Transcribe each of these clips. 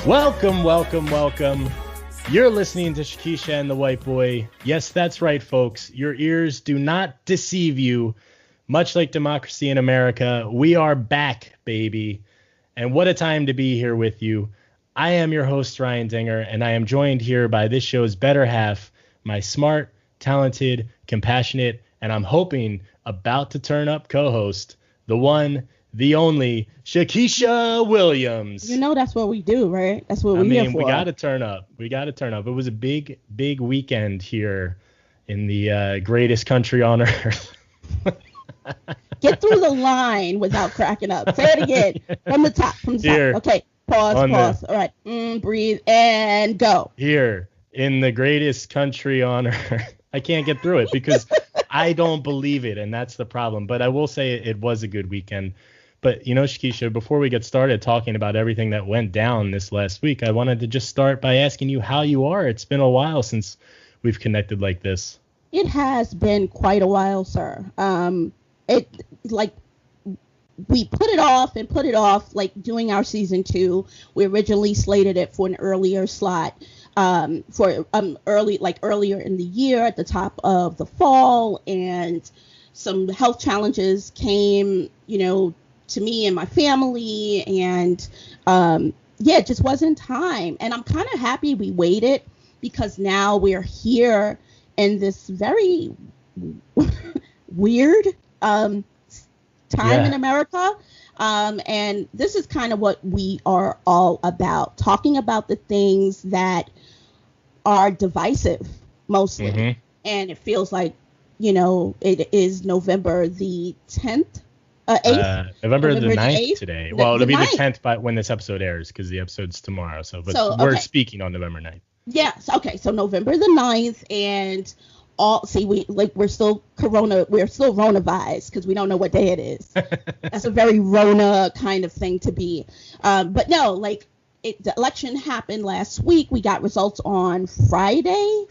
Welcome, welcome, welcome. You're listening to Shakesha and the White Boy. Yes, that's right, folks. Your ears do not deceive you. Much like democracy in America, we are back, baby. And what a time to be here with you. I am your host, Ryan Dinger, and I am joined here by this show's better half, my smart, talented, compassionate, and I'm hoping about to turn up co-host, the one, the only, Shakesha Williams. You know that's what we do, right? That's what we're here for. We got to turn up. It was a big weekend here in the greatest country on earth. Get through the line without cracking up. Say it again. From the top. Here, okay. Pause. All right. Breathe and go. Here in the greatest country on earth. I can't get through it because I don't believe it, and that's the problem. But I will say it was a good weekend. But, you know, Shakesha, before we get started talking about everything that went down this last week, I wanted to just start by asking you how you are. It's been a while since we've connected like this. It has been quite a while, sir. We put it off, like doing our season 2. We originally slated it for an earlier slot, earlier in the year at the top of the fall, and some health challenges came, to me and my family, and it just wasn't time. And I'm kind of happy we waited, because now we're here in this very weird time in America. And this is kind of what we are all about, talking about the things that are divisive mostly. Mm-hmm. And it feels like, it is November the 10th. 8th? November the 9th today. Well, it'll be the 10th by when this episode airs, because the episode's tomorrow. We're speaking on November 9th. Yes. Okay. So November the 9th, and we're still Rona-vized, because we don't know what day it is. That's a very Rona kind of thing to be. But no, the election happened last week. We got results on Saturday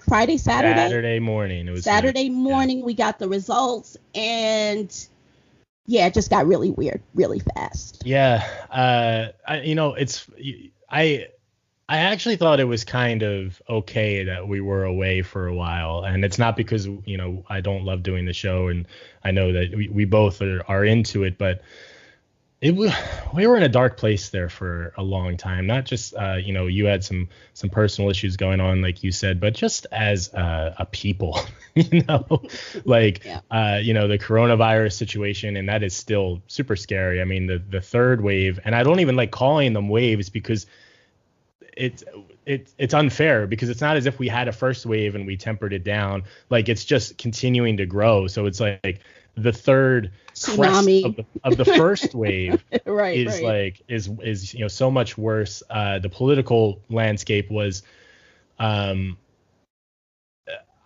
morning. It was Saturday morning. We got the results, and it just got really weird, really fast. Yeah. I actually thought it was kind of okay that we were away for a while. And it's not because, I don't love doing the show, and I know that we both are into it, but we were in a dark place there for a long time. Not just, you had some personal issues going on, like you said, but just as a people, the coronavirus situation, and that is still super scary. I mean, the third wave, and I don't even like calling them waves, because it's unfair, because it's not as if we had a first wave and we tempered it down. Like, it's just continuing to grow. So it's like the third tsunami crest of the first wave right. is so much worse. The political landscape was, I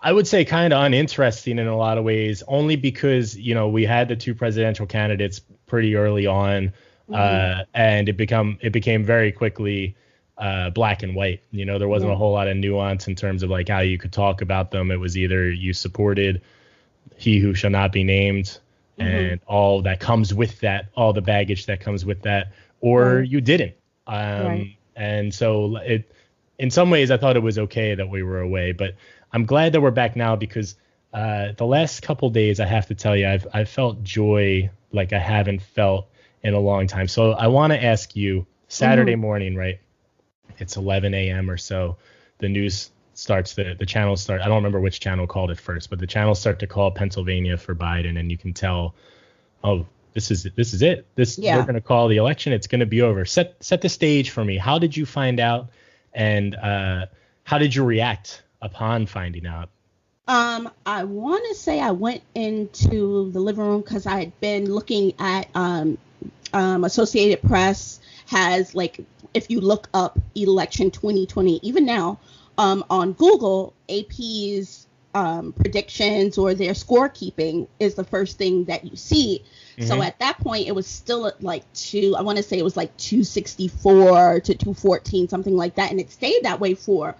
would say, kind of uninteresting in a lot of ways, only because, we had the 2 presidential candidates pretty early on, and it became very quickly black and white. There wasn't a whole lot of nuance in terms of like how you could talk about them. It was either you supported he who shall not be named and all that comes with that, all the baggage that comes with that, or you didn't. And so in some ways I thought it was okay that we were away, but I'm glad that we're back now, because the last couple days, I have to tell you, I've felt joy like I haven't felt in a long time. So I want to ask you, Saturday morning, right? It's 11 a.m. or so. The news starts, the channels start. I don't remember which channel called it first, but the channels start to call Pennsylvania for Biden, and you can tell, oh, this is it. We're going to call the election. It's going to be over. Set the stage for me. How did you find out, and how did you react upon finding out? I want to say I went into the living room, because I had been looking at Associated Press has, if you look up election 2020, even now, on Google, AP's predictions or their scorekeeping is the first thing that you see. Mm-hmm. So at that point, it was still at 264 to 214, something like that. And it stayed that way for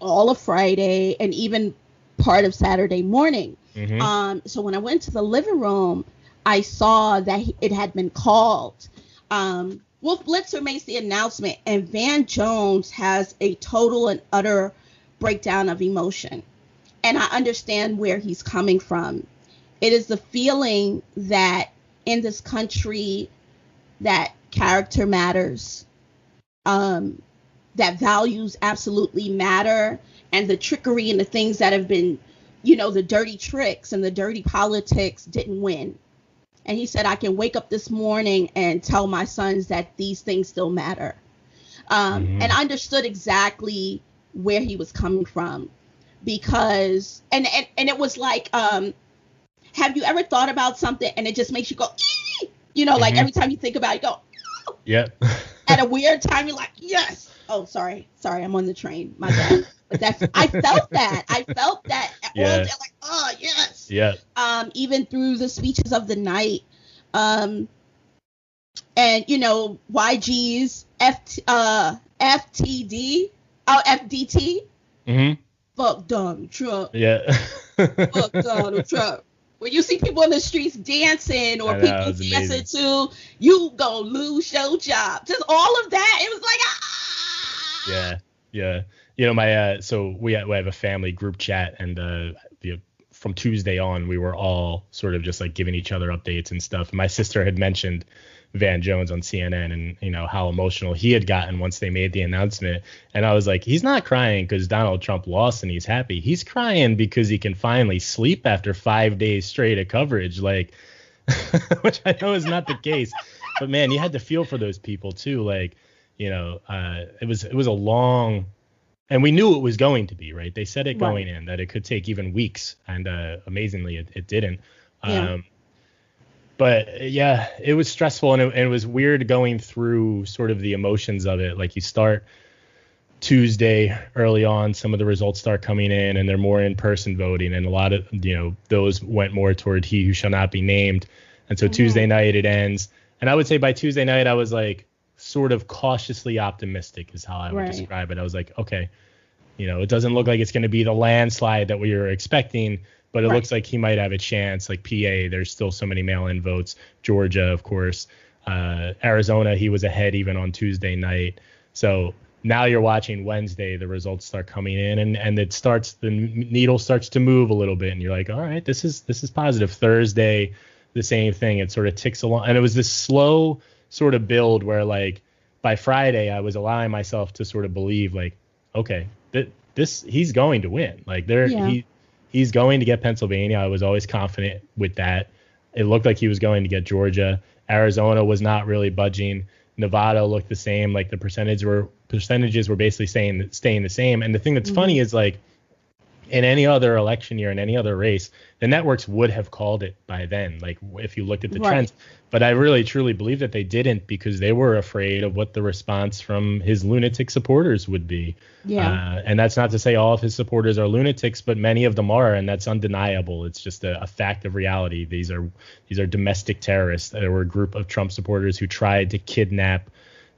all of Friday and even part of Saturday morning. Mm-hmm. So when I went to the living room, I saw that it had been called. Wolf Blitzer makes the announcement, and Van Jones has a total and utter breakdown of emotion. And I understand where he's coming from. It is the feeling that in this country that character matters, that values absolutely matter, and the trickery and the things that have been, the dirty tricks and the dirty politics didn't win. And he said, I can wake up this morning and tell my sons that these things still matter. And I understood exactly where he was coming from, because, and it was like, have you ever thought about something and it just makes you go, like every time you think about it, you go, yeah. At a weird time, you're like, yes. Oh, sorry, I'm on the train. My bad. But I felt that. Yeah. All day, like, oh, yes. Yeah. Even through the speeches of the night. And, YG's FTD, FDT. Fuck Donald Trump. Yeah. Fuck Donald Trump. When you see people in the streets dancing, or people dancing amazing. To, you gonna lose your job. Just all of that. It was like, Yeah. My so we have a family group chat, and from Tuesday on, we were all sort of just like giving each other updates and stuff. My sister had mentioned Van Jones on CNN, and how emotional he had gotten once they made the announcement. And I was like, he's not crying because Donald Trump lost and he's happy. He's crying because he can finally sleep after 5 days straight of coverage, like, which I know is not the case. But man, you had to feel for those people too. Like, it was a long, and we knew it was going to be, right? They said it going in that it could take even weeks, and amazingly it didn't. Yeah. But yeah, it was stressful, and it was weird going through sort of the emotions of it. Like, you start Tuesday early on, some of the results start coming in, and they're more in-person voting, and a lot of, those went more toward he who shall not be named. And so Tuesday night it ends. And I would say by Tuesday night, I was like sort of cautiously optimistic is how I would describe it. I was like, okay, it doesn't look like it's going to be the landslide that we were expecting, but it looks like he might have a chance. Like PA, there's still so many mail-in votes. Georgia, of course. Arizona, he was ahead even on Tuesday night. So now you're watching Wednesday, the results start coming in, and the needle starts to move a little bit, and you're like, all right, this is positive. Thursday, the same thing. It sort of ticks along, and it was this slow sort of build where, like, by Friday, I was allowing myself to sort of believe, like, okay, he's going to win. Like, he's going to get Pennsylvania. I was always confident with that. It looked like he was going to get Georgia. Arizona was not really budging. Nevada looked the same. Like, the percentages were basically staying the same. And the thing that's funny is, like, in any other election year, in any other race, the networks would have called it by then, like, if you looked at the trends. But I really, truly believe that they didn't, because they were afraid of what the response from his lunatic supporters would be. Yeah. And that's not to say all of his supporters are lunatics, but many of them are, and that's undeniable. It's just a fact of reality. These are domestic terrorists. There were a group of Trump supporters who tried to kidnap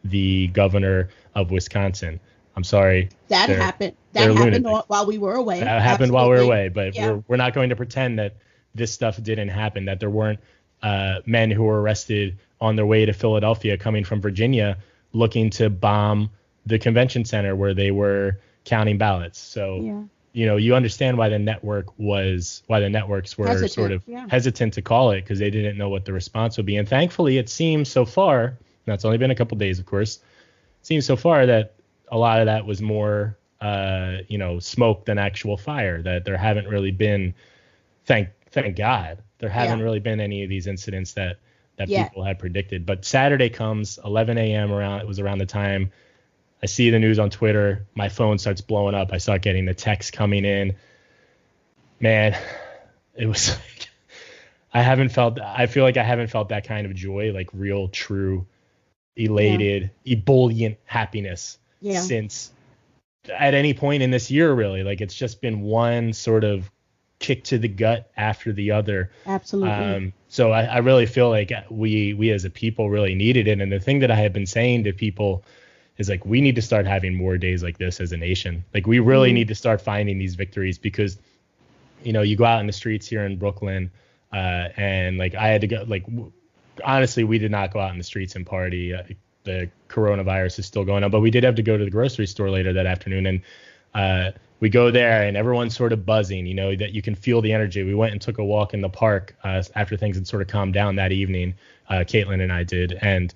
the governor of Wisconsin. I'm sorry. That happened. That happened while we were away. That happened while we were away. But we're not going to pretend that this stuff didn't happen, that there weren't men who were arrested on their way to Philadelphia coming from Virginia looking to bomb the convention center where they were counting ballots. So, you understand why the networks were hesitant, sort of hesitant to call it, because they didn't know what the response would be. And thankfully, it seems so far, now it's only been a couple days, of course, it seems so far that a lot of that was more, smoke than actual fire, that there haven't really been, thank God, there haven't really been any of these incidents that people had predicted. But Saturday comes, 11 a.m. it was around the time I see the news on Twitter. My phone starts blowing up. I start getting the texts coming in. Man, it was like, I feel like I haven't felt that kind of joy, like real, true, elated, ebullient happiness since at any point in this year, really. Like, it's just been one sort of kick to the gut after the other. Absolutely. So I really feel like we as a people really needed it. And the thing that I have been saying to people is, like, we need to start having more days like this as a nation. Like, we really need to start finding these victories, because, you go out in the streets here in Brooklyn, and, like, I had to go, like, honestly, we did not go out in the streets and party. the coronavirus is still going on. But we did have to go to the grocery store later that afternoon, and we go there and everyone's sort of buzzing, you know, that you can feel the energy. We went and took a walk in the park after things had sort of calmed down that evening. Caitlin and I did. And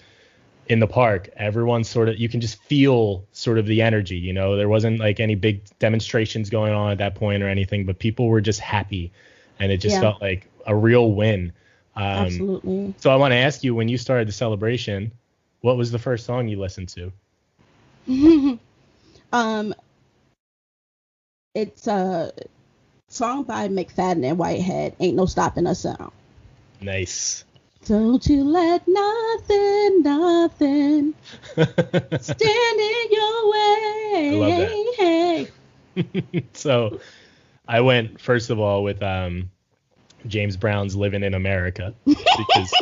in the park, everyone sort of, you can just feel sort of the energy, you know, there wasn't like any big demonstrations going on at that point or anything, but people were just happy and it just felt like a real win. Absolutely. So I want to ask you, when you started the celebration, what was the first song you listened to? It's a song by McFadden and Whitehead, Ain't No Stopping Us Now. Nice. Don't you let nothing stand in your way. I love that. So I went, first of all, with James Brown's Living in America, because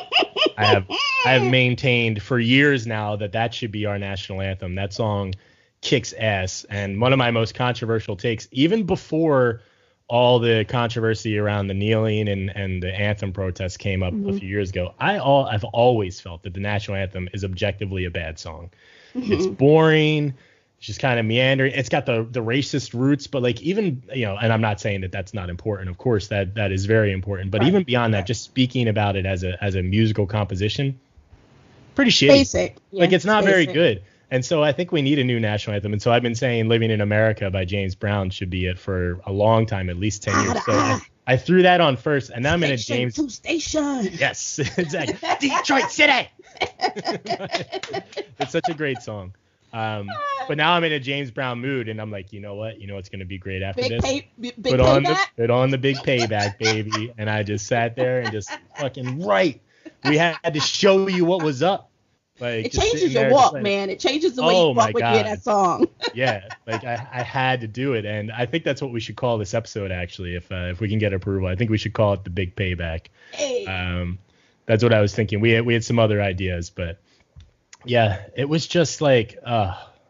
I have maintained for years now that should be our national anthem. That song kicks ass, and one of my most controversial takes, even before all the controversy around the kneeling and the anthem protests came up a few years ago, I've always felt that the national anthem is objectively a bad song. It's boring. It's just kind of meandering. It's got the racist roots, but like, even, you know, and I'm not saying that that's not important. Of course, that is very important. But even beyond that, just speaking about it as a musical composition, pretty shitty. Basic. Yeah, like, it's not very basic. good. And so I think we need a new national anthem. And so I've been saying Living in America by James Brown should be it for a long time, at least 10 years. So I threw that on first, and now I'm in a James. Station. Yes, exactly. Detroit City. It's such a great song. But now I'm in a James Brown mood, and I'm like, you know what? You know what's going to be great after this? Put on the big payback, baby. And I just sat there and just fucking we had to show you what was up. Like, it changes your walk, man. It changes the way you walk when you hear that song. Yeah, like I had to do it, and I think that's what we should call this episode. Actually, if we can get approval, I think we should call it the Big Payback. Hey. That's what I was thinking. We had some other ideas, but yeah, it was just like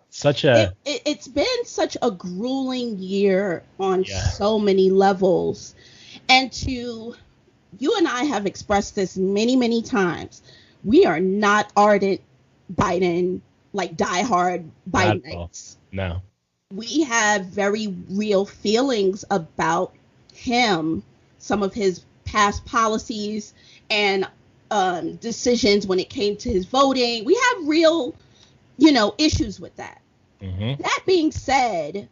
such a. It's been such a grueling year on so many levels, and you and I have expressed this many, many times. We are not ardent Biden, like diehard Bidenites. No. We have very real feelings about him, some of his past policies and decisions when it came to his voting. We have real, issues with that. Mm-hmm. That being said,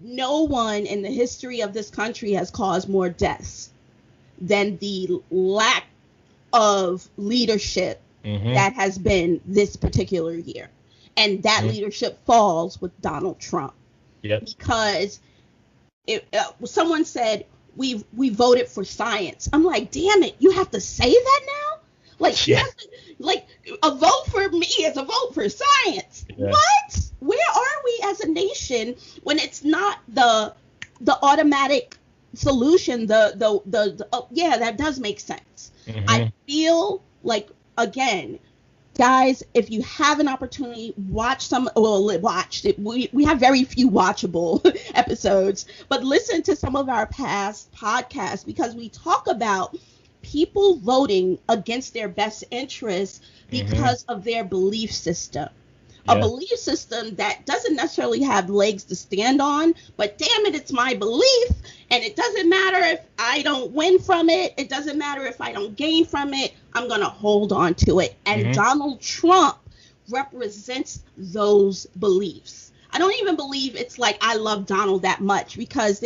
no one in the history of this country has caused more deaths than the lack of leadership that has been this particular year. And that leadership falls with Donald Trump. Yep. Because someone said, we voted for science. I'm like, damn it, you have to say that now? Like, a vote for me is a vote for science. Yeah. What? Where are we as a nation when it's not the automatic solution? That does make sense. Mm-hmm. I feel like, again, guys, if you have an opportunity, watch it. We have very few watchable episodes, but listen to some of our past podcasts, because we talk about people voting against their best interests because of their belief system. A belief system that doesn't necessarily have legs to stand on, but damn it, it's my belief, and it doesn't matter if I don't win from it. It doesn't matter if I don't gain from it. I'm going to hold on to it. And Donald Trump represents those beliefs. I don't even believe it's like I love Donald that much, because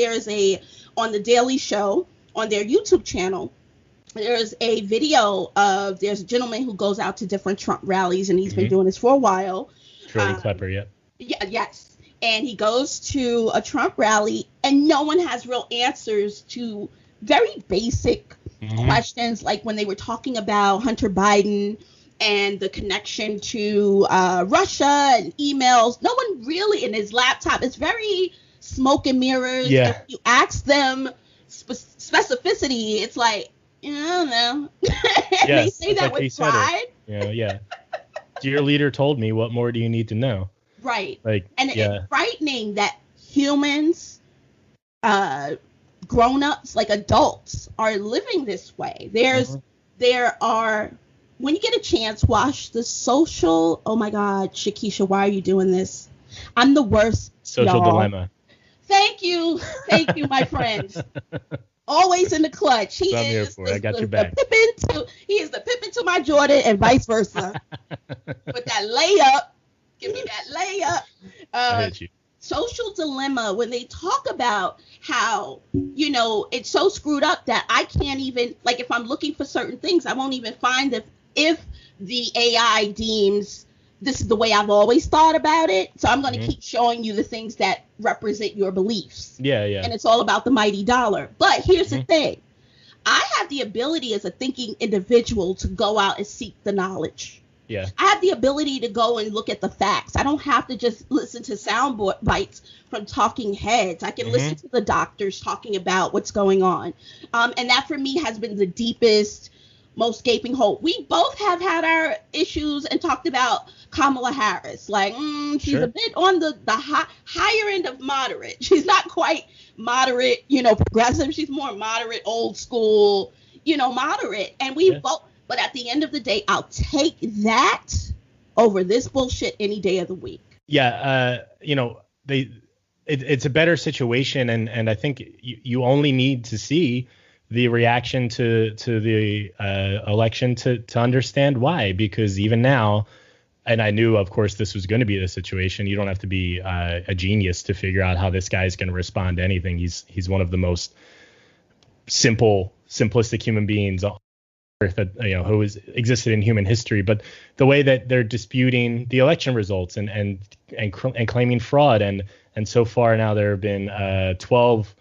on the Daily Show, on their YouTube channel, there's a video there's a gentleman who goes out to different Trump rallies, and he's been doing this for a while. Shirley Klepper, yes. And he goes to a Trump rally, and no one has real answers to very basic questions, like when they were talking about Hunter Biden and the connection to Russia and emails. No one really, in his laptop, it's very smoke and mirrors. Yeah. If you ask them specificity, it's like, I don't know. And they say that with pride. Yeah. Your leader told me, what more do you need to know? Right. It's frightening that humans, grown-ups, like adults, are living this way. There are when you get a chance, watch the Social. Oh my God, Shakesha, why are you doing this? I'm the worst. Social y'all. Dilemma. Thank you, my friend. Always in the clutch. He I'm here is for it. I got your back. He is the Pippin to my Jordan, and vice versa. With that layup, give me that layup. I hit you. Social Dilemma, when they talk about how, it's so screwed up that I can't even, like, if I'm looking for certain things, I won't even find if the AI deems this is the way I've always thought about it. So I'm going to keep showing you the things that represent your beliefs. Yeah. And it's all about the mighty dollar. But here's the thing. I have the ability as a thinking individual to go out and seek the knowledge. Yeah. I have the ability to go and look at the facts. I don't have to just listen to sound bites from talking heads. I can listen to the doctors talking about what's going on. And that for me has been the deepest, most gaping hole. We both have had our issues and talked about Kamala Harris. Like, she's a bit on the higher end of moderate. She's not quite moderate, progressive. She's more moderate, old school, moderate. And we both. But at the end of the day, I'll take that over this bullshit any day of the week. Yeah, it's a better situation, and I think you only need to see the reaction to the election to understand why. Because even now, and I knew, of course, this was going to be the situation. You don't have to be a genius to figure out how this guy is going to respond to anything. He's one of the most simplistic human beings that who has existed in human history. But the way that they're disputing the election results and claiming fraud, and so far now there have been 12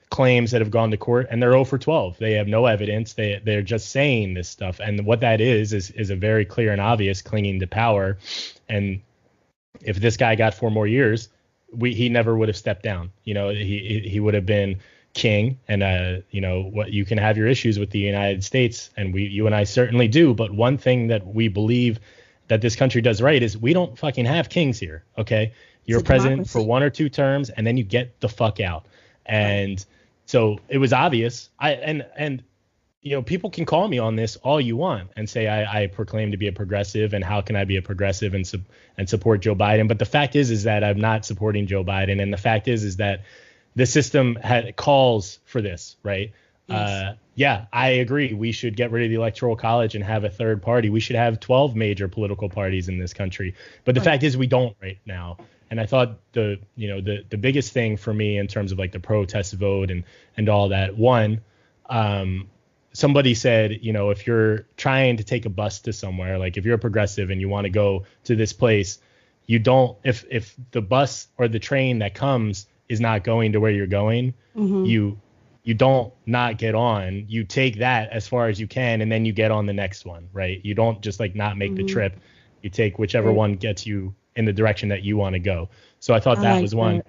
claims that have gone to court, and they're 0 for 12. They have no evidence. They're just saying this stuff, and what that is a very clear and obvious clinging to power. And if this guy got 4 more years, he never would have stepped down. He would have been king. And what you can have your issues with the United States, and you and I certainly do, but one thing that we believe that this country does right is we don't fucking have kings here. Okay, you're president for 1 or 2 terms, and then you get the fuck out. And so it was obvious. People can call me on this all you want and say I proclaim to be a progressive, and how can I be a progressive and support Joe Biden? But the fact is that I'm not supporting Joe Biden, and the fact is that the system calls for this, right? Yes. I agree. We should get rid of the Electoral College and have a third party. We should have 12 major political parties in this country. But the fact is we don't right now. And I thought the biggest thing for me in terms of like the protest vote and all that, one, somebody said, if you're trying to take a bus to somewhere, like if you're a progressive and you want to go to this place, you don't, if the bus or the train that comes is not going to where you're going, you don't not get on. You take that as far as you can, and then you get on the next one, right? You don't just like not make the trip. You take whichever one gets you in the direction that you want to go. So I thought that was one.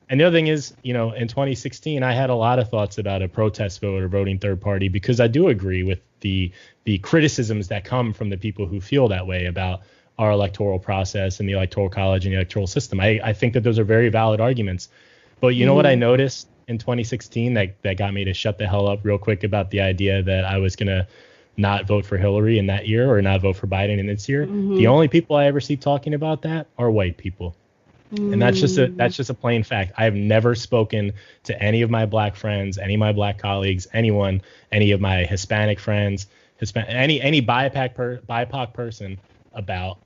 And the other thing is, in 2016, I had a lot of thoughts about a protest vote or voting third party, because I do agree with the criticisms that come from the people who feel that way about our electoral process and the Electoral College and the electoral system. I think that those are very valid arguments. But you know what I noticed in 2016 that got me to shut the hell up real quick about the idea that I was going to not vote for Hillary in that year or not vote for Biden in this year? The only people I ever see talking about that are white people. And that's just a plain fact. I have never spoken to any of my black friends, any of my black colleagues, anyone, any of my Hispanic friends, any BIPOC person about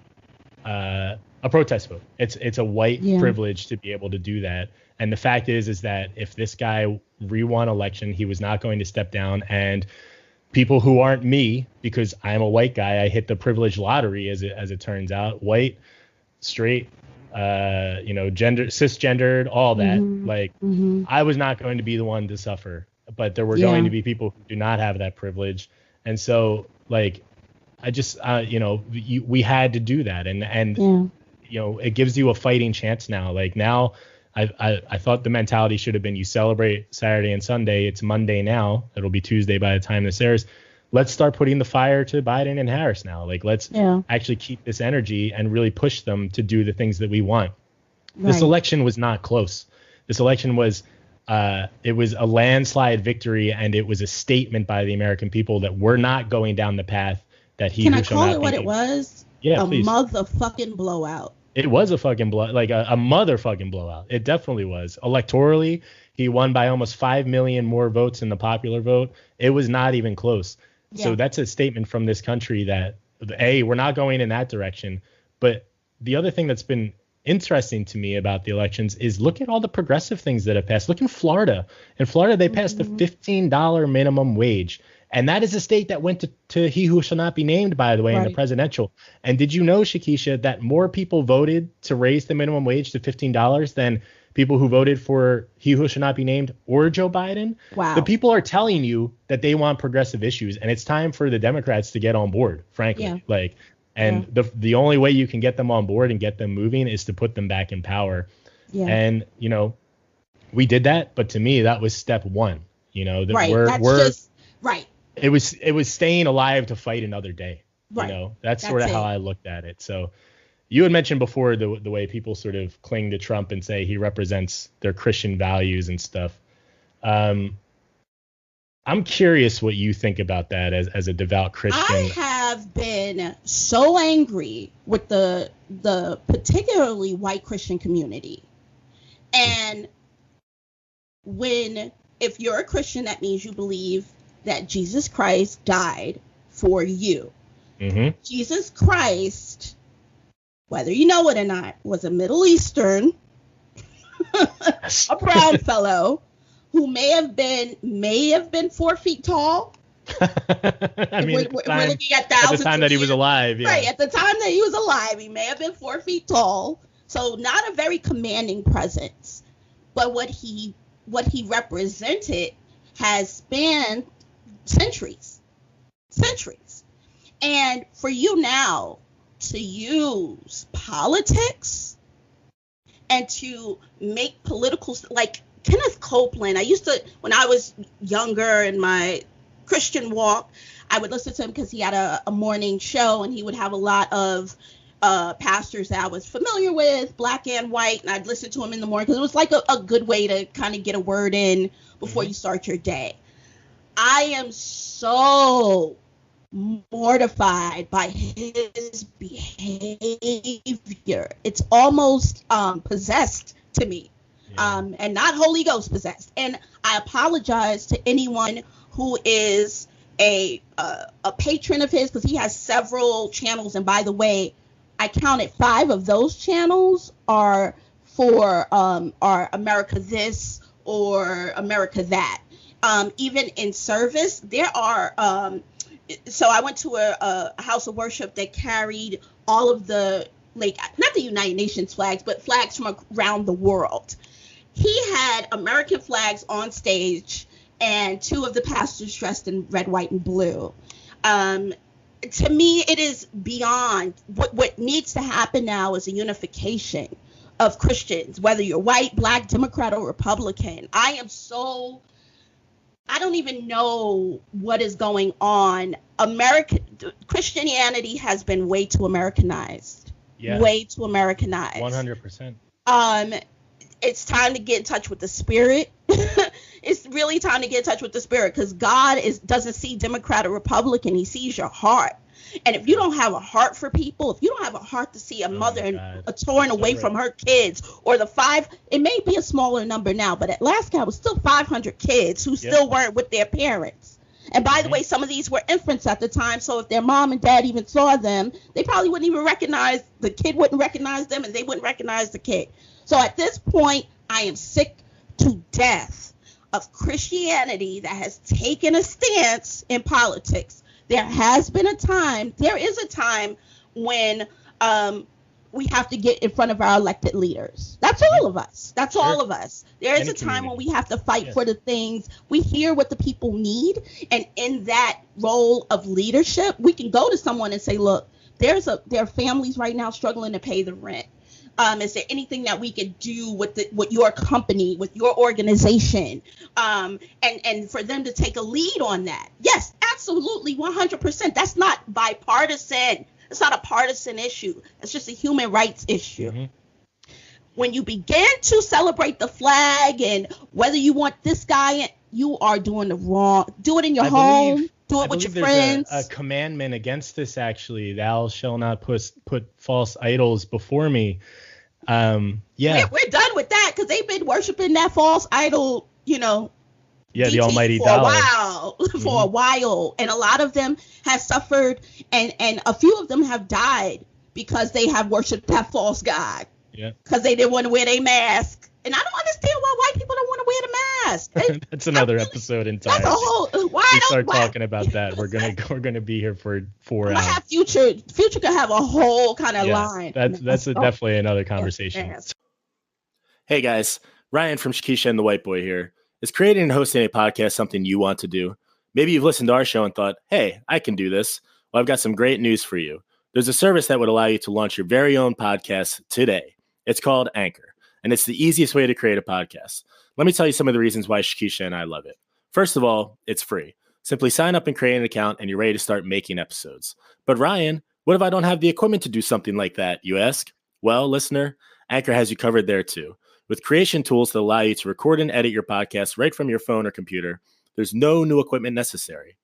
a protest vote. It's a white privilege to be able to do that. And the fact is that if this guy re-won election, he was not going to step down. And people who aren't me, because I'm a white guy, I hit the privilege lottery as it turns out, white, straight, gender, cisgendered, all that. I was not going to be the one to suffer, but there were going to be people who do not have that privilege. And so I just, we had to do that. And it gives you a fighting chance now. Like now, I thought the mentality should have been you celebrate Saturday and Sunday. It's Monday now. It'll be Tuesday by the time this airs. Let's start putting the fire to Biden and Harris now. Let's actually keep this energy and really push them to do the things that we want. Right. This election was not close. This election was it was a landslide victory, and it was a statement by the American people that we're not going down the path that he Can who I shall call not it be what it named. was? Yeah, A please. motherfucking blowout. It was a fucking like a motherfucking blowout. It definitely was. Electorally, he won by almost 5 million more votes in the popular vote. It was not even close. So Yeah. that's a statement from this country that, A, we're not going in that direction. But the other thing that's been interesting to me about the elections is look at all the progressive things that have passed. Look in Florida. In Florida, they passed the $15 minimum wage. And that is a state that went to he who shall not be named, by the way, in the Right. presidential. And did you know, Shakesha, that more people voted to raise the minimum wage to $15 than people who voted for he who shall not be named or Joe Biden? Wow. The people are telling you that they want progressive issues, and it's time for the Democrats to get on board, frankly. Yeah. And the only way you can get them on board and get them moving is to put them back in power. Yeah. And, we did that. But to me, that was step one. Right. Right. It was staying alive to fight another day. Right. That's sort of how I looked at it. So you had mentioned before the way people sort of cling to Trump and say he represents their Christian values and stuff. I'm curious what you think about that as a devout Christian. I have been so angry with the particularly white Christian community. And if you're a Christian, that means you believe that Jesus Christ died for you. Mm-hmm. Jesus Christ, whether you know it or not, was a Middle Eastern, a brown fellow who may have been 4 feet tall. I mean, we're looking at at the time that he was alive. Yeah. Right, at the time that he was alive, he may have been 4 feet tall. So not a very commanding presence. But what he represented has spanned centuries. And for you now to use politics and to make political, like Kenneth Copeland, when I was younger in my Christian walk, I would listen to him because he had a morning show, and he would have a lot of pastors that I was familiar with, black and white, and I'd listen to him in the morning because it was like a good way to kind of get a word in before you start your day. I am so mortified by his behavior. It's almost possessed to me, and not Holy Ghost possessed. And I apologize to anyone who is a patron of his, because he has several channels. And by the way, I counted 5 of those channels are for are America This or America That. Even in service, there are. So I went to a house of worship that carried all of the, like, not the United Nations flags, but flags from around the world. He had American flags on stage, and 2 of the pastors dressed in red, white, and blue. To me, it is beyond. What needs to happen now is a unification of Christians, whether you're white, black, Democrat, or Republican. I don't even know what is going on. Christianity has been way too Americanized. Yeah. Way too Americanized. 100%. It's time to get in touch with the spirit. It's really time to get in touch with the spirit, because God doesn't see Democrat or Republican. He sees your heart. And if you don't have a heart for people, if you don't have a heart to see a mother torn away from her kids, or it may be a smaller number now, but at last count it was still 500 kids who still weren't with their parents. And by the way, some of these were infants at the time, so if their mom and dad even saw them, they probably wouldn't even recognize, the kid wouldn't recognize them, and they wouldn't recognize the kid. So at this point, I am sick to death of Christianity that has taken a stance in politics. There is a time when we have to get in front of our elected leaders. That's all of us. All of us. There is a time when we have to fight for the things. We hear what the people need. And in that role of leadership, we can go to someone and say, look, there are families right now struggling to pay the rent. Is there anything that we could do with your company, with your organization, and for them to take a lead on that? Yes, absolutely, 100%. That's not bipartisan. It's not a partisan issue. It's just a human rights issue. Mm-hmm. When you begin to celebrate the flag and whether you want this guy, you are doing the wrong. Do it in your home. Do I it with your believe friends. there's a commandment against this, actually. Thou shall not put false idols before me. Yeah. We're done with that because they've been worshiping that false idol, Yeah, the DT almighty for dollar. a while, for a while, and a lot of them have suffered, and a few of them have died because they have worshipped that false god. Yeah. Because they didn't want to wear their mask, and I don't understand why white people don't want to wear the mask. That's another episode entirely. That's a whole. Why we don't start talking about that? We're gonna be here for 4 hours. Have Future could have a whole kind of line. That's definitely another conversation. Hey guys, Ryan from Shakesha and the White Boy here. Is creating and hosting a podcast something you want to do? Maybe you've listened to our show and thought, hey, I can do this. Well, I've got some great news for you. There's a service that would allow you to launch your very own podcast today. It's called Anchor, and it's the easiest way to create a podcast. Let me tell you some of the reasons why Shakesha and I love it. First of all, it's free. Simply sign up and create an account, and you're ready to start making episodes. But Ryan, what if I don't have the equipment to do something like that, you ask? Well, listener, Anchor has you covered there too. With creation tools that allow you to record and edit your podcast right from your phone or computer, there's no new equipment necessary.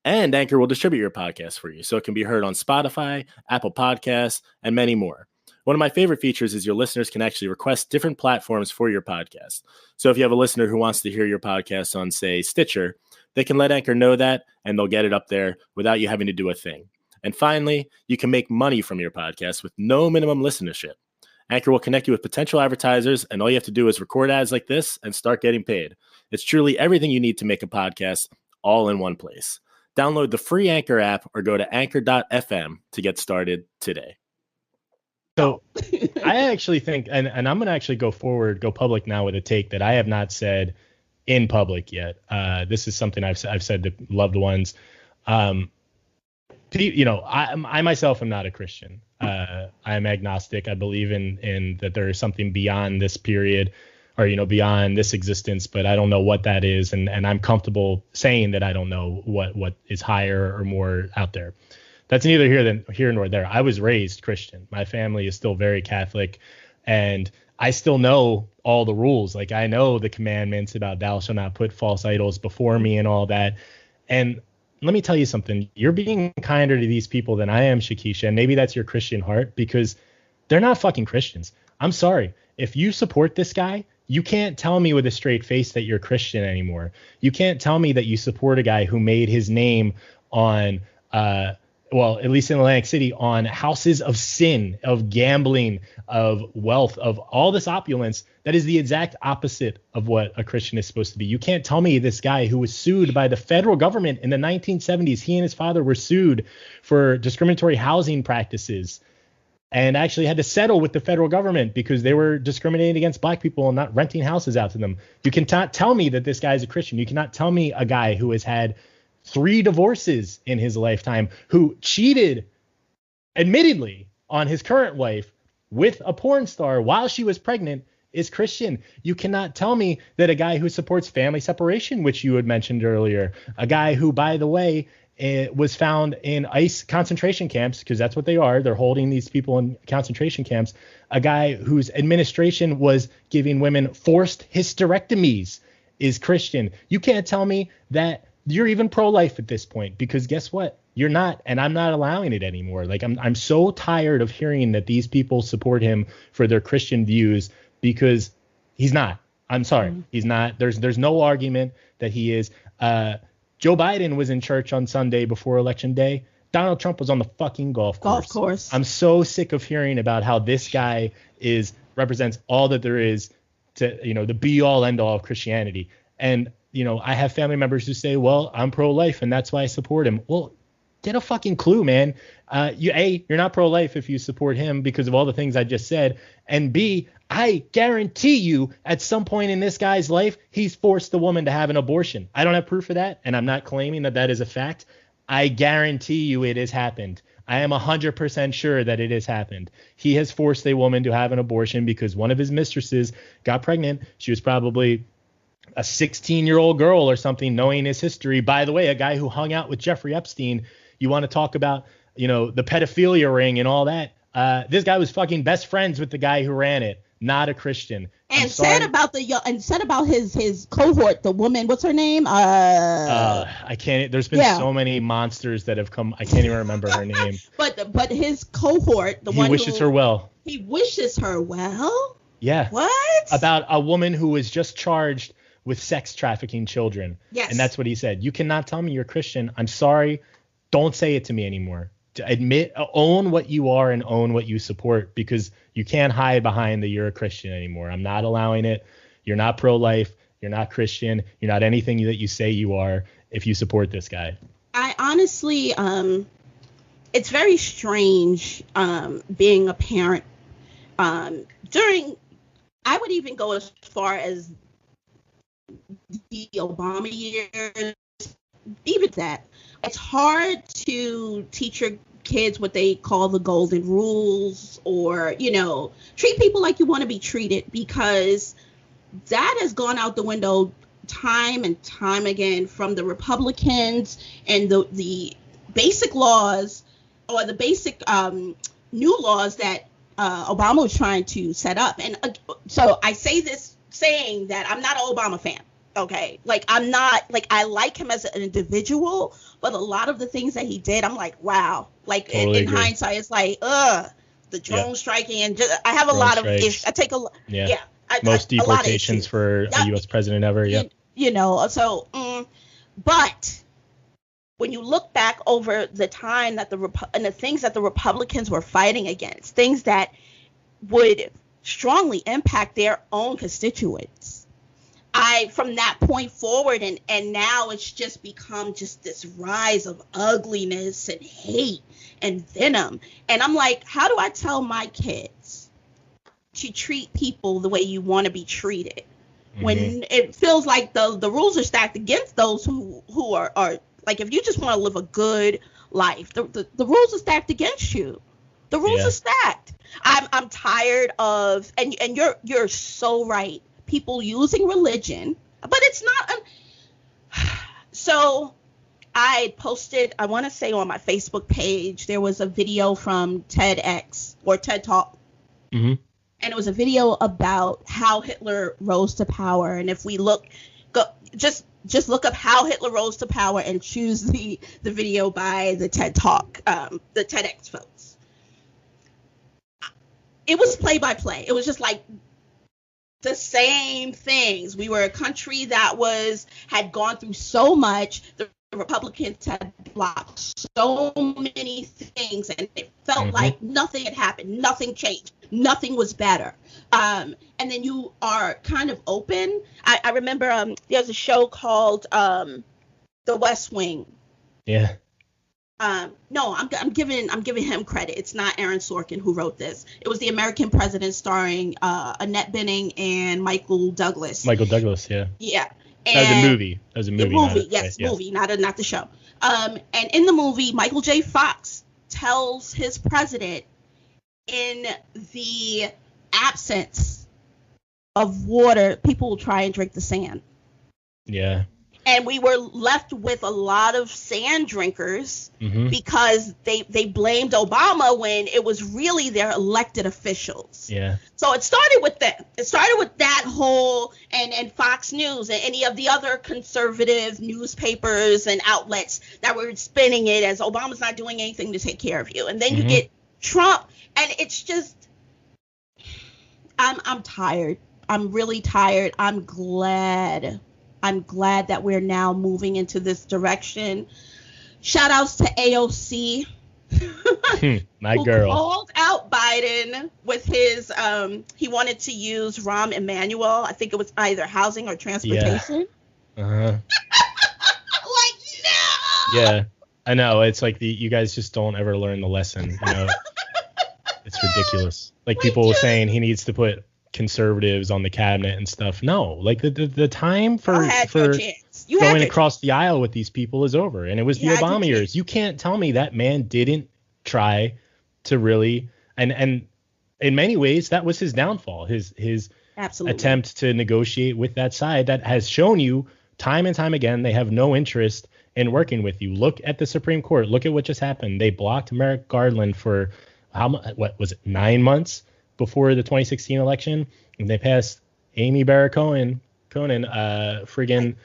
And Anchor will distribute your podcast for you so it can be heard on Spotify, Apple Podcasts, and many more. One of my favorite features is your listeners can actually request different platforms for your podcast. So if you have a listener who wants to hear your podcast on, say, Stitcher, they can let Anchor know that, and they'll get it up there without you having to do a thing. And finally, you can make money from your podcast with no minimum listenership. Anchor will connect you with potential advertisers, and all you have to do is record ads like this and start getting paid. It's truly everything you need to make a podcast all in one place. Download the free Anchor app or go to anchor.fm to get started today. So I actually think, and I'm going to actually go public now with a take that I have not said in public yet. This is something I've said to loved ones. I myself am not a Christian. I am agnostic. I believe in that there is something beyond this period or, beyond this existence, but I don't know what that is. And I'm comfortable saying that I don't know what is higher or more out there. That's neither here nor there. I was raised Christian. My family is still very Catholic, and I still know all the rules. Like, I know the commandments about thou shalt not put false idols before me and all that. And let me tell you something. You're being kinder to these people than I am, Shakesha, and maybe that's your Christian heart, because they're not fucking Christians. I'm sorry. If you support this guy, you can't tell me with a straight face that you're Christian anymore. You can't tell me that you support a guy who made his name on at least in Atlantic City, on houses of sin, of gambling, of wealth, of all this opulence. That is the exact opposite of what a Christian is supposed to be. You can't tell me this guy who was sued by the federal government in the 1970s, he and his father were sued for discriminatory housing practices and actually had to settle with the federal government because they were discriminating against black people and not renting houses out to them. You cannot tell me that this guy is a Christian. You cannot tell me a guy who has had 3 divorces in his lifetime, who cheated, admittedly, on his current wife with a porn star while she was pregnant, is Christian. You cannot tell me that a guy who supports family separation, which you had mentioned earlier, a guy who, by the way, was found in ICE concentration camps, because that's what they are. They're holding these people in concentration camps. A guy whose administration was giving women forced hysterectomies is Christian. You can't tell me that you're even pro-life at this point, because guess what? You're not, and I'm not allowing it anymore. Like, I'm so tired of hearing that these people support him for their Christian views, because he's not. I'm sorry. He's not. There's no argument that he is. Joe Biden was in church on Sunday before Election Day. Donald Trump was on the fucking golf course. I'm so sick of hearing about how this guy represents all that there is to, the be all end all of Christianity. And I have family members who say, well, I'm pro-life and that's why I support him. Well, get a fucking clue, man. You're not pro-life if you support him because of all the things I just said. And B, I guarantee you at some point in this guy's life, he's forced the woman to have an abortion. I don't have proof of that, and I'm not claiming that is a fact. I guarantee you it has happened. I am 100% sure that it has happened. He has forced a woman to have an abortion because one of his mistresses got pregnant. She was probably a 16-year-old girl or something, knowing his history. By the way, a guy who hung out with Jeffrey Epstein. You want to talk about, the pedophilia ring and all that. This guy was fucking best friends with the guy who ran it. not a Christian. And said about his cohort, the woman, what's her name? I can't. There's been so many monsters that have come. I can't even remember her name. But his cohort, he wishes her well. He wishes her well. Yeah. What? About a woman who was just charged with sex trafficking children. Yes. And that's what he said. You cannot tell me you're Christian. I'm sorry. Don't say it to me anymore. Own what you are and own what you support, because you can't hide behind that you're a Christian anymore. I'm not allowing it. You're not pro-life. You're not Christian. You're not anything that you say you are if you support this guy. I honestly, it's very strange being a parent I would even go as far as the Obama years, even that. It's hard to teach your kids what they call the golden rules, or, treat people like you want to be treated, because that has gone out the window time and time again from the Republicans, and the basic laws, or the basic new laws that Obama was trying to set up. And so I say this saying that I'm not an Obama fan. Okay. I'm not, I like him as an individual, but a lot of the things that he did, I'm like, wow. Totally in hindsight, it's the drone striking, and I have a lot of issues. I take most deportations for a U.S. president ever. Yeah. But when you look back over the time that and the things that the Republicans were fighting against, things that would strongly impact their own constituents, from that point forward, and now it's just become just this rise of ugliness and hate and venom. And I'm like, how do I tell my kids to treat people the way you want to be treated, when it feels like the rules are stacked against those who are if you just want to live a good life, the rules are stacked against you. The rules are stacked. I'm tired of, and you're so right, people using religion, but it's not. So I posted, I want to say on my Facebook page, there was a video from TEDx or TED Talk. And it was a video about how Hitler rose to power. And if we just look up how Hitler rose to power and choose the video by the TED Talk, the TEDx folks. It was play by play. It was just like the same things. We were a country that had gone through so much. The Republicans had blocked so many things, and it felt like nothing had happened, nothing changed, nothing was better. And then you are kind of open. I remember there's a show called The West Wing. Yeah. No, I'm giving him credit. It's not Aaron Sorkin who wrote this. It was The American President, starring Annette Bening and Michael Douglas. Michael Douglas, yeah. Yeah. That was a movie. Movie, not the show. And in the movie, Michael J. Fox tells his president, in the absence of water, people will try and drink the sand. Yeah. And we were left with a lot of sand drinkers because they blamed Obama when it was really their elected officials. Yeah. So it started with them. It started with that whole, and Fox News and any of the other conservative newspapers and outlets that were spinning it as Obama's not doing anything to take care of you. And then you get Trump, and it's just, I'm tired. I'm really tired. I'm glad that we're now moving into this direction. Shout outs to AOC. My who girl. Called out Biden with his, he wanted to use Rahm Emanuel. I think it was either housing or transportation. Yeah. Like, no! Yeah, I know. It's like you guys just don't ever learn the lesson. It's ridiculous. Like people were saying he needs to put conservatives on the cabinet and stuff. No, like the time for going across the aisle with these people is over, and it was the Obama years. You can't tell me that man didn't try to really, and in many ways that was his downfall, his attempt to negotiate with that side that has shown you time and time again they have no interest in working with you. Look at the Supreme Court. Look at what just happened. They blocked Merrick Garland for what was it, 9 months? before the 2016 election, and they passed Amy Barrett Conan, friggin',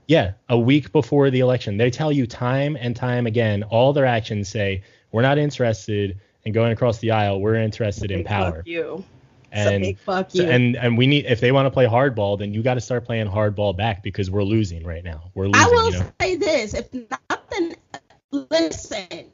yeah, a week before the election. They tell you time and time again, all their actions say, we're not interested in going across the aisle. We're interested in power. Fuck you. And, big fuck you. And we need, if they want to play hardball, then you got to start playing hardball back, because we're losing right now. We're losing. I will say this: if nothing, listen.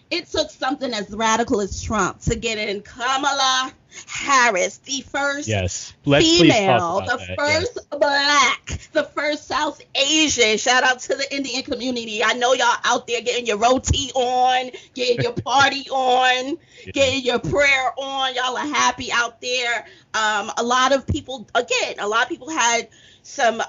It took something as radical as Trump to get in Kamala Harris, the first female, the first black, the first South Asian. Shout out to the Indian community. I know y'all out there getting your roti on, getting your party on, getting your prayer on. Y'all are happy out there. A lot of people had some,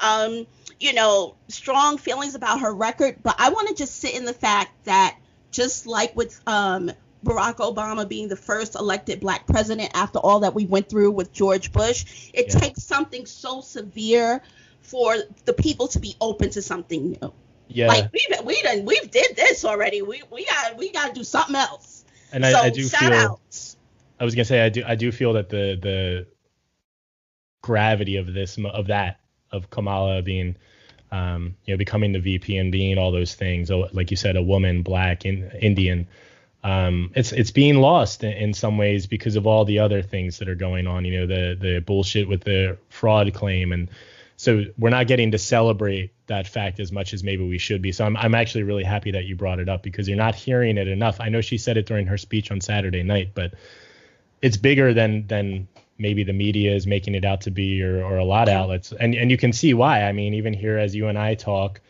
strong feelings about her record. But I want to just sit in the fact that, just like with Barack Obama being the first elected black president after all that we went through with George Bush, it takes something so severe for the people to be open to something new. Yeah, like we did this already. We got to do something else. And so I do shout feel. Outs. I was gonna say I do feel that the gravity of of Kamala being, becoming the VP and being all those things, like you said, a woman, black, Indian, it's being lost in some ways because of all the other things that are going on, the bullshit with the fraud claim. And so we're not getting to celebrate that fact as much as maybe we should be. So I'm actually really happy that you brought it up, because you're not hearing it enough. I know she said it during her speech on Saturday night, but it's bigger than maybe the media is making it out to be, or a lot of outlets. And you can see why. I mean, even here as you and I talk,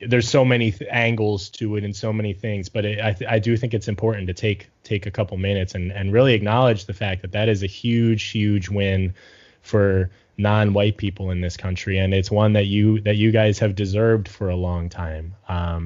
there's so many angles to it and so many things. But I do think it's important to take a couple minutes and really acknowledge the fact that is a huge, huge win for non-white people in this country. And it's one that you guys have deserved for a long time.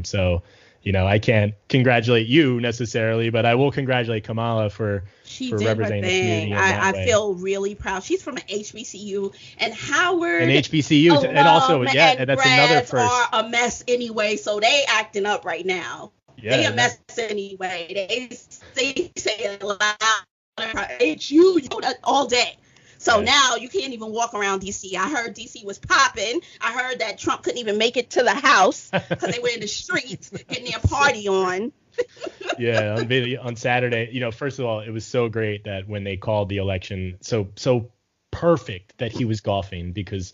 So I can't congratulate you necessarily, but I will congratulate Kamala for representing the community. I feel really proud. She's from an HBCU, and Howard and HBCU, and also that's another first. Are a mess anyway, so they acting up right now. Yeah, they a mess anyway. They say a lot HU all day. So now you can't even walk around D.C. I heard D.C. was popping. I heard that Trump couldn't even make it to the house because they were in the streets getting their party on. Yeah, on Saturday, first of all, it was so great that when they called the election, so perfect that he was golfing, because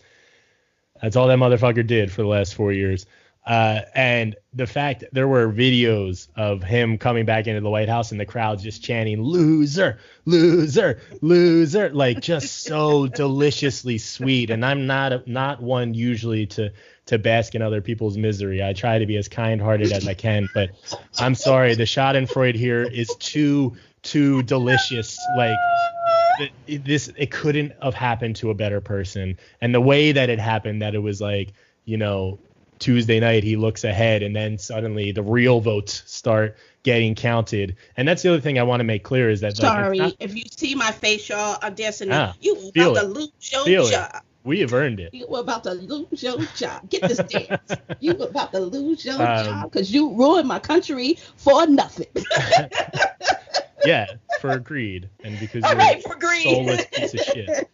that's all that motherfucker did for the last 4 years. And the fact there were videos of him coming back into the White House and the crowd just chanting "loser, loser, loser," like just so deliciously sweet. And I'm not one usually to bask in other people's misery. I try to be as kind-hearted as I can, but I'm sorry, the Schadenfreude here is too delicious. Like it couldn't have happened to a better person. And the way that it happened, that it was like, Tuesday night, he looks ahead, and then suddenly the real votes start getting counted. And that's the other thing I want to make clear is that. Sorry, if you see my face, y'all, I'm dancing. You about to lose your job. We have earned it. You were about to lose your job. Get this dance. You were about to lose your job because you ruined my country for nothing. Yeah, for greed, and because you're a soulless piece of shit.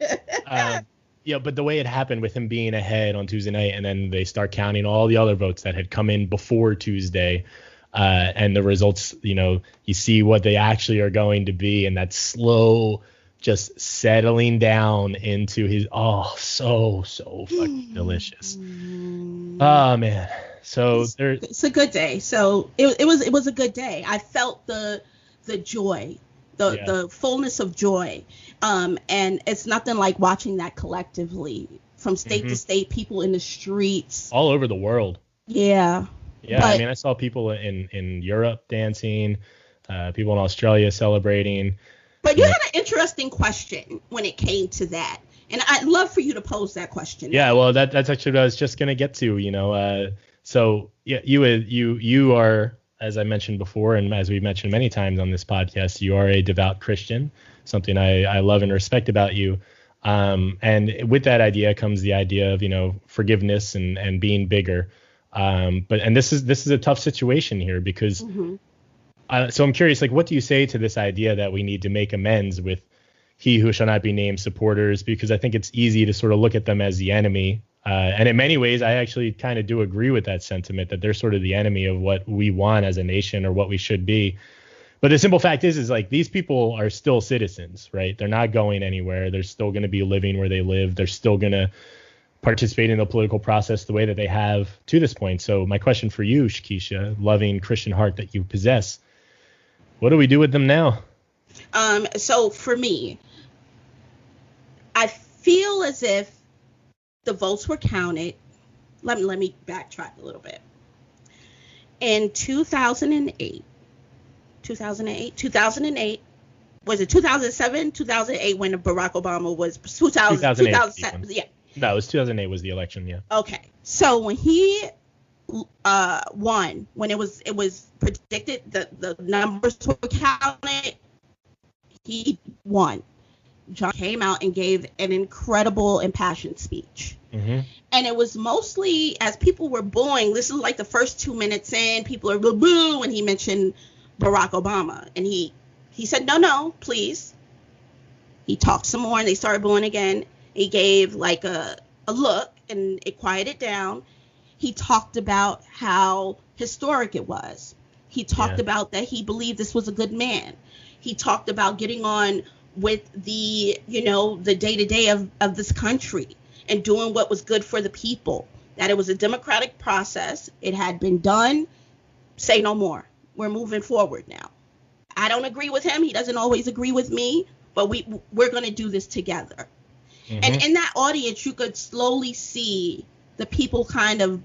Yeah, but the way it happened with him being ahead on Tuesday night, and then they start counting all the other votes that had come in before Tuesday, and the results, you see what they actually are going to be, and that slow just settling down into his, so fucking delicious. Oh, man. So it's a good day. So it was a good day. I felt the joy, the fullness of joy. And it's nothing like watching that collectively from state to state, people in the streets all over the world. Yeah. I mean, I saw people in Europe dancing, people in Australia celebrating. But you had an interesting question when it came to that, and I'd love for you to pose that question. Yeah, well, that's actually what I was just gonna get to. So yeah, you are, as I mentioned before, and as we've mentioned many times on this podcast, you are a devout Christian, something I love and respect about you. And with that idea comes the idea of, forgiveness and being bigger. But this is a tough situation here because So I'm curious, like, what do you say to this idea that we need to make amends with he who shall not be named supporters? Because I think it's easy to sort of look at them as the enemy. And in many ways, I actually kind of do agree with that sentiment that they're sort of the enemy of what we want as a nation or what we should be. But the simple fact is like these people are still citizens, right? They're not going anywhere. They're still going to be living where they live. They're still going to participate in the political process the way that they have to this point. So my question for you, Shakesha, loving Christian heart that you possess, what do we do with them now? So for me, I feel as if the votes were counted. Let me backtrack a little bit. In 2008, was it 2007, 2008 when Barack Obama was 2007? Yeah. No, it was 2008 was the election. Yeah. Okay. So when he won, when it was predicted that the numbers were counted, he won. John came out and gave an incredible impassioned speech. Mm-hmm. And it was mostly as people were booing. This is like the first 2 minutes in, people are boo when he mentioned Barack Obama. And he said, no, please. He talked some more and they started booing again. He gave like a look and it quieted down. He talked about how historic it was. He talked about that he believed this was a good man. He talked about getting on with the day-to-day of this country and doing what was good for the people, that it was a democratic process. It had been done. Say no more. We're moving forward now. I don't agree with him. He doesn't always agree with me, but we're going to do this together. Mm-hmm. And in that audience, you could slowly see the people kind of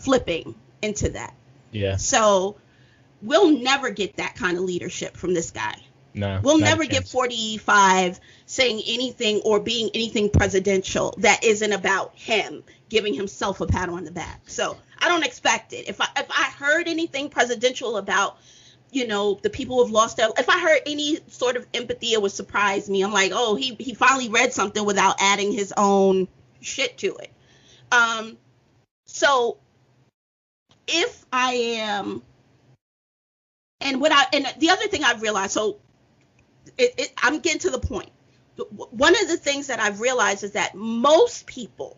flipping into that. Yeah. So we'll never get that kind of leadership from this guy. No, we'll never get 45 saying anything or being anything presidential that isn't about him giving himself a pat on the back. So I don't expect it. If I heard anything presidential about, the people who've lost their, if I heard any sort of empathy, it would surprise me. I'm like, oh, he finally read something without adding his own shit to it. So if I am, and the other thing I've realized, so I'm getting to the point. One of the things that I've realized is that most people,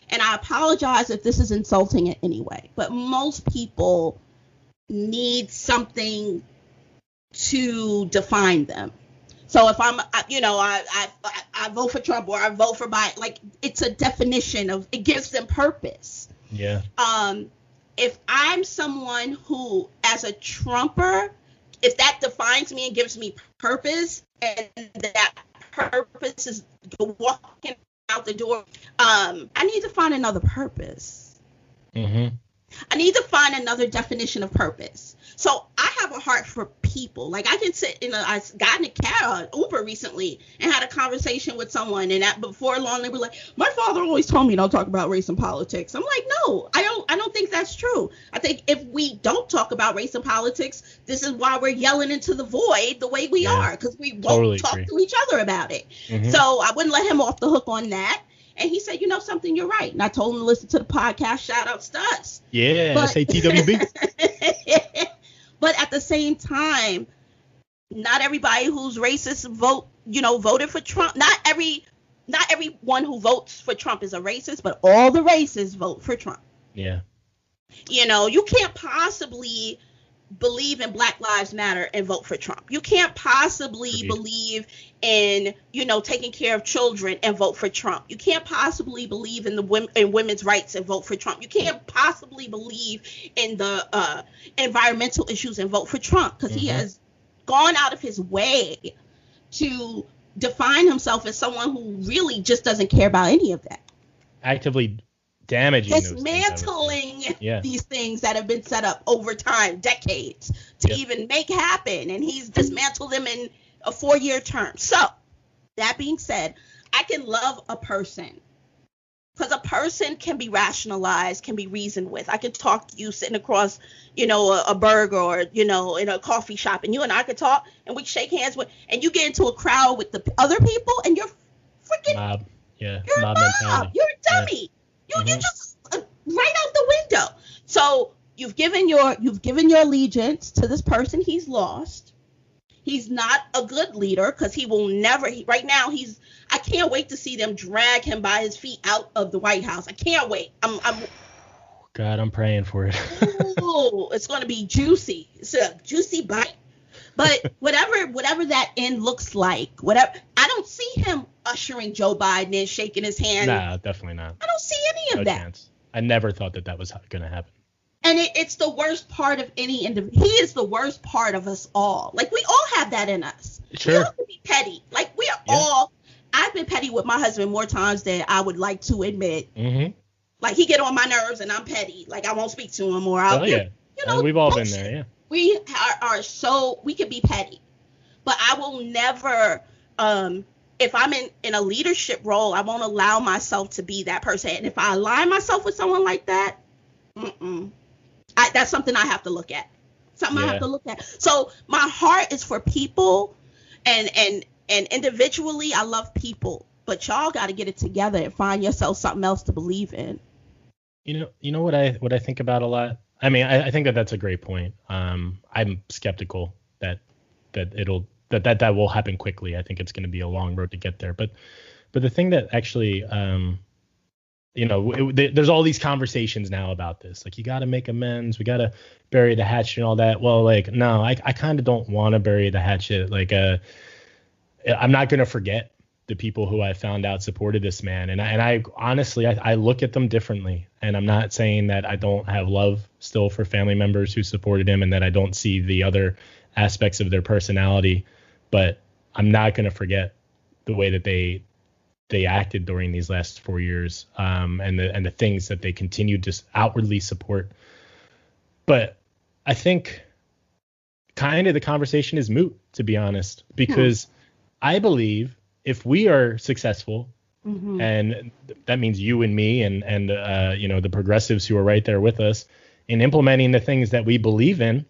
and I apologize if this is insulting in any way, but most people need something to define them. So if I'm, I vote for Trump or I vote for Biden, like it's a definition of, it gives them purpose. Yeah. If I'm someone who, as a Trumper, if that defines me and gives me purpose, and that purpose is walking out the door, I need to find another purpose. Mm-hmm. I need to find another definition of purpose. So I have a heart for people. Like I can sit I got in a cab, Uber recently, and had a conversation with someone, and before long they were like, my father always told me don't talk about race and politics. I'm like, no, I don't think that's true. I think if we don't talk about race and politics, this is why we're yelling into the void the way we are, because we won't talk to each other about it. Mm-hmm. So I wouldn't let him off the hook on that. And he said, something, you're right. And I told him to listen to the podcast. Shout out to us. Yeah, SATWB. But at the same time, not everybody who's racist voted for Trump. Not everyone who votes for Trump is a racist, but all the racists vote for Trump. Yeah. You can't possibly believe in Black Lives Matter and vote for Trump. You can't possibly believe in, taking care of children and vote for Trump. You can't possibly believe in in women's rights and vote for Trump. You can't possibly believe in the environmental issues and vote for Trump, because he has gone out of his way to define himself as someone who really just doesn't care about any of that. Actively damaging, dismantling these things that have been set up over time, decades, to even make happen, and he's dismantled them in a 4-year term. So that being said, I can love a person, because a person can be rationalized, can be reasoned with. I can talk to you sitting across, a burger or, in a coffee shop, and you and I could talk, and we shake hands with, and you get into a crowd with the other people, and you're freaking mob. Yeah, you're a mob. You're a dummy. You just right out the window. So you've given your allegiance to this person he's lost. He's not a good leader because he will never. Right now, I can't wait to see them drag him by his feet out of the White House. I can't wait. God, I'm praying for it. Ooh, it's going to be juicy. It's a juicy bite. But whatever that end looks like, I don't see him ushering Joe Biden in, shaking his hand. Nah, definitely not. I don't see any of that. Chance. I never thought that was going to happen. And it's the worst part of any individual. He is the worst part of us all. Like, we all have that in us. Sure. We all can be petty. Like, we are all. I've been petty with my husband more times than I would like to admit. Mm-hmm. Like, he get on my nerves and I'm petty. Like, I won't speak to him or we've all been there. Yeah. We are so, we can be petty, but I will never, if I'm in a leadership role, I won't allow myself to be that person. And if I align myself with someone like that, that's something I have to look at. I have to look at. So my heart is for people, and individually, I love people, but y'all got to get it together and find yourself something else to believe in. You know what I think about a lot? I mean, I think that's a great point. I'm skeptical that that will happen quickly. I think it's going to be a long road to get there. But the thing that actually, there's all these conversations now about this. Like, you got to make amends. We got to bury the hatchet and all that. Well, like, no, I kind of don't want to bury the hatchet. Like, I'm not going to forget the people who I found out supported this man. And I honestly, I look at them differently. And I'm not saying that I don't have love still for family members who supported him and that I don't see the other aspects of their personality, but I'm not going to forget the way that they acted during these last 4 years, and the things that they continued to outwardly support. But I think kind of the conversation is moot, to be honest, because I believe if we are successful, and that means you and me and the progressives who are right there with us in implementing the things that we believe in,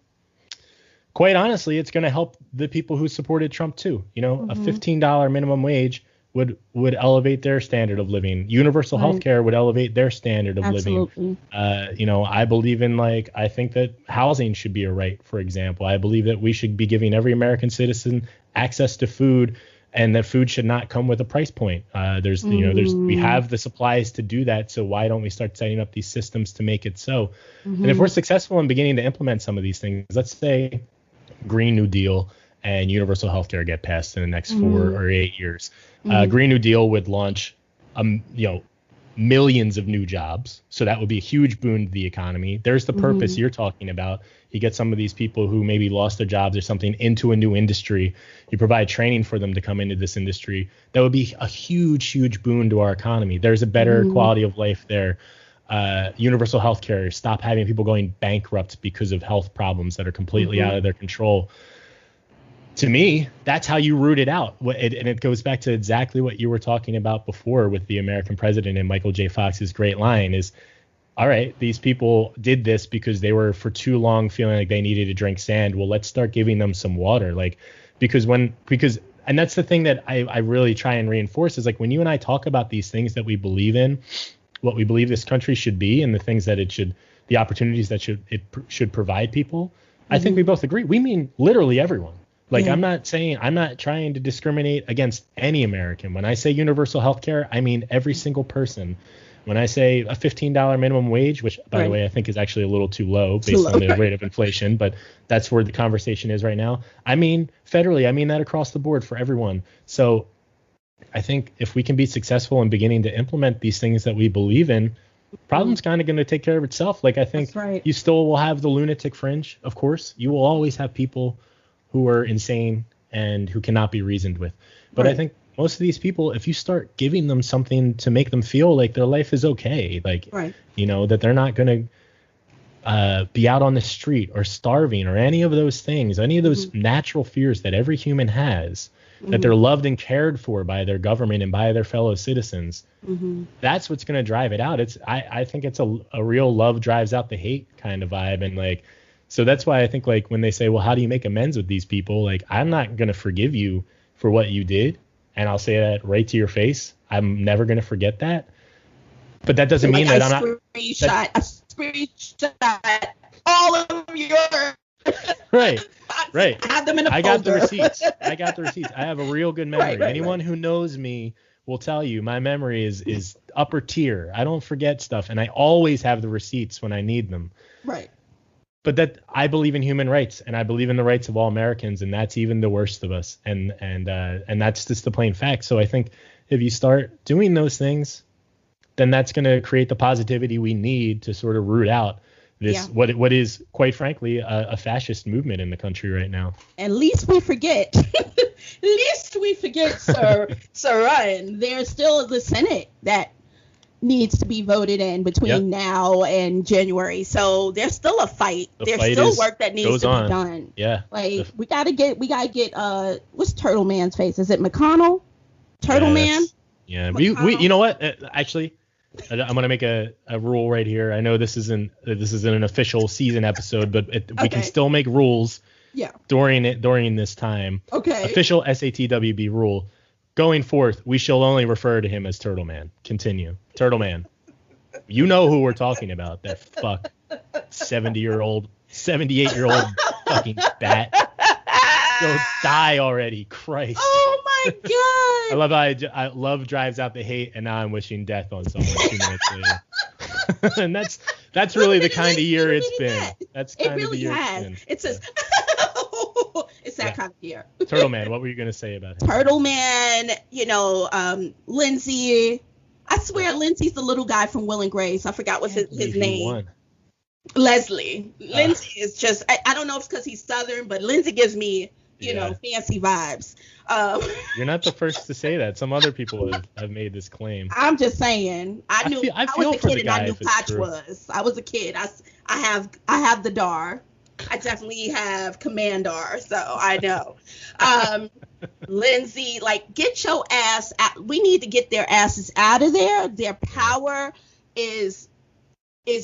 quite honestly, it's going to help the people who supported Trump too. A $15 minimum wage would elevate their standard of living. Universal health care would elevate their standard of living. I believe in, I think that housing should be a right, for example. I believe that we should be giving every American citizen access to food, and that food should not come with a price point. We have the supplies to do that. So why don't we start setting up these systems to make it so? And if we're successful in beginning to implement some of these things, let's say Green New Deal and universal health care get passed in the next 4 or 8 years. Green New Deal would launch, millions of new jobs. So that would be a huge boon to the economy. There's the purpose you're talking about. You get some of these people who maybe lost their jobs or something into a new industry. You provide training for them to come into this industry. That would be a huge, huge boon to our economy. There's a better quality of life there. Universal health care, stop having people going bankrupt because of health problems that are completely out of their control. To me, that's how you root it out. And it goes back to exactly what you were talking about before with the American president and Michael J. Fox's great line is, all right, these people did this because they were for too long feeling like they needed to drink sand. Well, let's start giving them some water. And that's the thing that I really try and reinforce is, like, when you and I talk about these things that we believe in, what we believe this country should be, and the things that the opportunities that it should provide people, I think we both agree. We mean literally everyone. I'm not trying to discriminate against any American. When I say universal health care, I mean every single person. When I say a $15 minimum wage, which, by the way, I think is actually a little too low based on the rate of inflation, but that's where the conversation is right now. I mean federally, I mean that across the board for everyone. So I think if we can be successful in beginning to implement these things that we believe in, problem's kind of going to take care of itself. I think you still will have the lunatic fringe, of course. You will always have people who are insane and who cannot be reasoned with. But I think most of these people, if you start giving them something to make them feel like their life is okay, that they're not going to be out on the street or starving or any of those things, any of those natural fears that every human has, that they're loved and cared for by their government and by their fellow citizens, that's what's going to drive it out. I think it's a real love drives out the hate kind of vibe. And so that's why I think, when they say, well, how do you make amends with these people? I'm not going to forgive you for what you did. And I'll say that right to your face. I'm never going to forget that. But that doesn't mean that I'm not. A screenshot all of your. Right. I have them in a folder. I got the receipts. I have a real good memory. Right. Anyone who knows me will tell you my memory is upper tier. I don't forget stuff, and I always have the receipts when I need them. Right. But that I believe in human rights, and I believe in the rights of all Americans, and that's even the worst of us. And that's just the plain fact. So I think if you start doing those things, then that's going to create the positivity we need to sort of root out this what is quite frankly a fascist movement in the country right now. And least we forget, Sir Ryan, there's still the Senate that needs to be voted in between now and January. So there's still a fight. There's still work that needs to be done. Yeah. Like we gotta get what's Turtle Man's face? Is it McConnell? Turtle Man? Yeah. We you know what? Actually, I'm gonna make a rule right here. I know this isn't an official season episode, but we can still make rules. Yeah. During this time. Okay. Official SATWB rule. Going forth, we shall only refer to him as Turtle Man. Continue. Turtle Man. You know who we're talking about. That 78-year-old fucking bat. Go die already. Christ. Oh my God. I love drives out the hate, and now I'm wishing death on someone 2 minutes later. And that's really the kind of year it's been. That's kind of the year it's been. It's just it's that kind of year. Turtle Man, what were you gonna say about him? Turtle Man, Lindsay. I swear Lindsay's the little guy from Will and Grace. I forgot what's his name. Leslie. Lindsay is just I don't know if it's because he's Southern, but Lindsay gives me fancy vibes. You're not the first to say that. Some other people have made this claim. I'm just saying. I was a kid and I knew Patch was. I was a kid. I have the DAR. I definitely have Commandar, so I know. Lindsay, get your ass out. We need to get their asses out of there. Their power is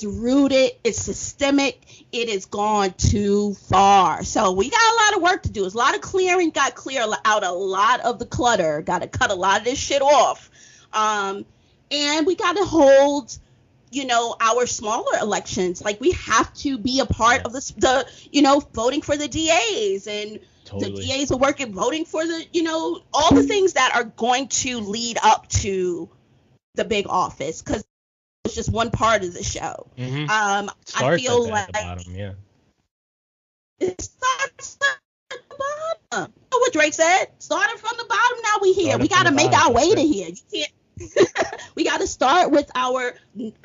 rooted, it's systemic, it has gone too far. So we got a lot of work to do. There's a lot of clearing, got to clear out a lot of the clutter, got to cut a lot of this shit off. And we got to hold our smaller elections. We have to be a part of the voting for the DAs, and the DAs are voting for the, all the things that are going to lead up to the big office, because it's just one part of the show. Mm-hmm. I feel like at the bottom, it starts at the bottom. You know what Drake said? Starting from the bottom, now we here. We got to make our way to here. You can't. We got to start with our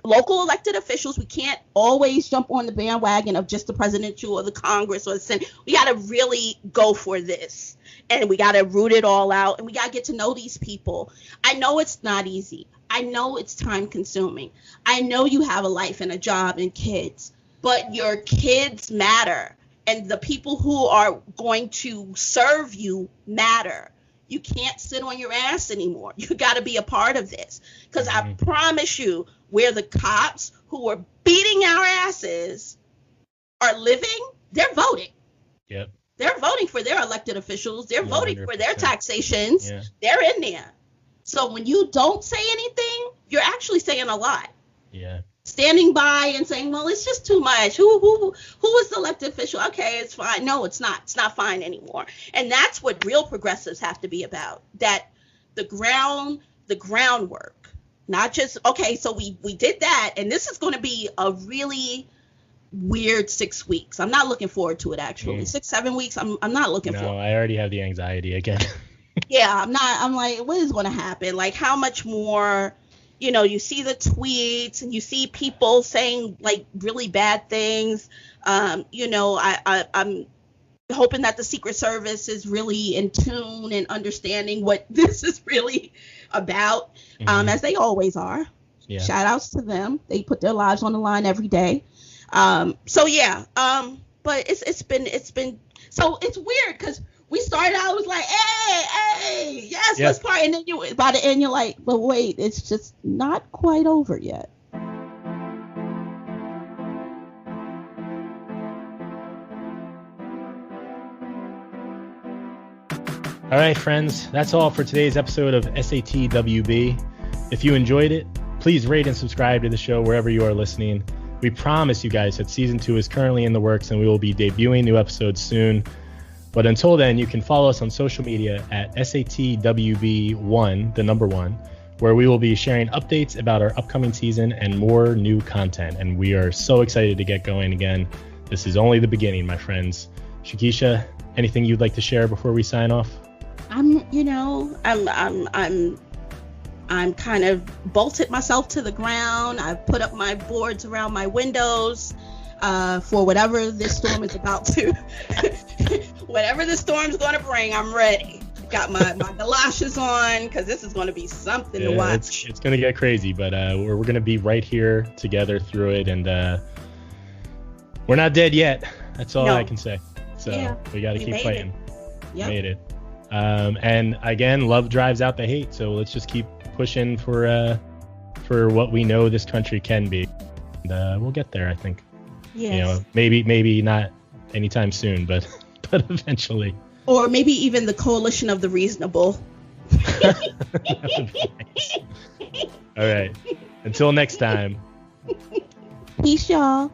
local elected officials. We can't always jump on the bandwagon of just the presidential or the Congress or the Senate. We got to really go for this, and we got to root it all out, and we got to get to know these people. I know it's not easy. I know it's time consuming. I know you have a life and a job and kids, but your kids matter, and the people who are going to serve you matter. You can't sit on your ass anymore. You got to be a part of this, because I promise you, where the cops who are beating our asses are living, they're voting. Yep. They're voting for their elected officials. They're voting 100%. for their taxations. Yeah. They're in there. So when you don't say anything, you're actually saying a lot. Yeah. Standing by and saying, well, it's just too much. Who is the elected official? Okay, it's fine. No, it's not. It's not fine anymore. And that's what real progressives have to be about. That the groundwork, not just, okay, so we did that, and this is going to be a really weird 6 weeks. I'm not looking forward to it, actually. 6-7 weeks, I'm not looking forward. No, I already have the anxiety again. Yeah, I'm like, what is going to happen? How much more? You see the tweets and you see people saying really bad things. I'm hoping that the Secret Service is really in tune and understanding what this is really about, as they always are. Yeah. Shout outs to them. They put their lives on the line every day. But it's been so it's weird, because we started out, it was like, hey, yes, let's party. And then by the end, you're like, but wait, it's just not quite over yet. All right, friends, that's all for today's episode of SATWB. If you enjoyed it, please rate and subscribe to the show wherever you are listening. We promise you guys that season 2 is currently in the works and we will be debuting new episodes soon. But until then, you can follow us on social media at SATWB1, the number 1, where we will be sharing updates about our upcoming season and more new content. And we are so excited to get going again. This is only the beginning, my friends. Shakesha, anything you'd like to share before we sign off? I'm kind of bolted myself to the ground. I've put up my boards around my windows for whatever this storm is about to, whatever the storm's going to bring. I'm ready. Got my galoshes on because this is going to be something to watch. It's going to get crazy, but we're going to be right here together through it, and we're not dead yet. That's all I can say. So we got to keep fighting. Yep. Made it. And again, love drives out the hate. So let's just keep pushing for what we know this country can be. And we'll get there, I think. Yes. You know, maybe not anytime soon, but eventually. Or maybe even the coalition of the reasonable. That would be nice. All right. Until next time. Peace, y'all.